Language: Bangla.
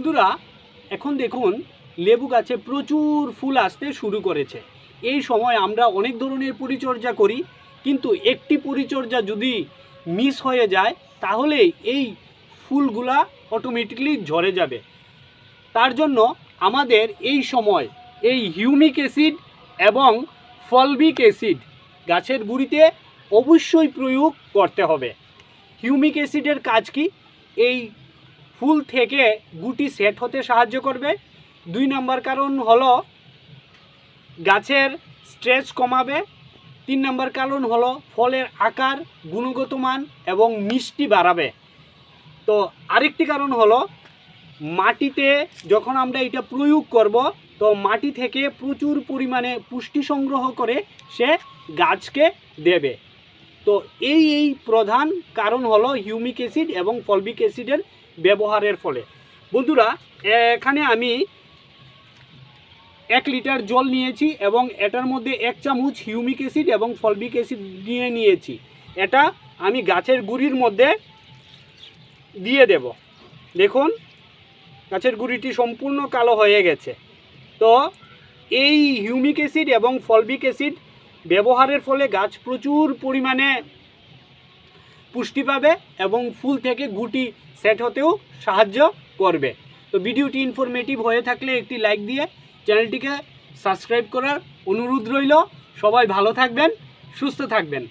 বন্ধুরা এখন দেখুন লেবু গাছে প্রচুর ফুল আসতে শুরু করেছে। এই সময় আমরা অনেক ধরনের পরিচর্যা করি, কিন্তু একটি পরিচর্যা যদি মিস হয়ে যায় তাহলে এই ফুলগুলা অটোমেটিকলি ঝরে যাবে। তার জন্য আমাদের এই সময় এই হিউমিক অ্যাসিড এবং ফলবিক অ্যাসিড গাছের গুঁড়িতে অবশ্যই প্রয়োগ করতে হবে। হিউমিক অ্যাসিডের কাজ কি? এই ফুল থেকে গুটি সেট হতে সাহায্য করবে। 2 নম্বর কারণ হলো গাছের স্ট্রেস কমাবে। 3 নম্বর কারণ হলো ফলের আকার, গুণগত মান এবং মিষ্টি বাড়াবে। তো আরেকটি কারণ হলো মাটিতে যখন আমরা এটা প্রয়োগ করব তো মাটি থেকে প্রচুর পরিমাণে পুষ্টি সংগ্রহ করে সে গাছকে দেবে। তো এই প্রধান কারণ হলো হিউমিক অ্যাসিড এবং ফলবিক অ্যাসিডের ব্যবহারের ফলে। বন্ধুরা এখানে আমি 1 লিটার জল নিয়েছি এবং এটার মধ্যে 1 চামচ হিউমিক অ্যাসিড এবং ফলবিক অ্যাসিড নিয়েছি। এটা আমি গাছের গুঁড়ির মধ্যে দিয়ে দেব। দেখুন গাছের গুঁড়িটি সম্পূর্ণ কালো হয়ে গেছে। তো এই হিউমিক অ্যাসিড এবং ফলবিক অ্যাসিড ব্যবহারের ফলে গাছ প্রচুর পরিমাণে পুষ্টি পাবে এবং ফুল থেকে গুটি সেট হতেও সাহায্য করবে। তো ভিডিওটি ইনফরমেটিভ হয়ে থাকলে একটি লাইক দিয়ে চ্যানেলটিকে সাবস্ক্রাইব করার অনুরোধ রইল। সবাই ভালো থাকবেন, সুস্থ থাকবেন।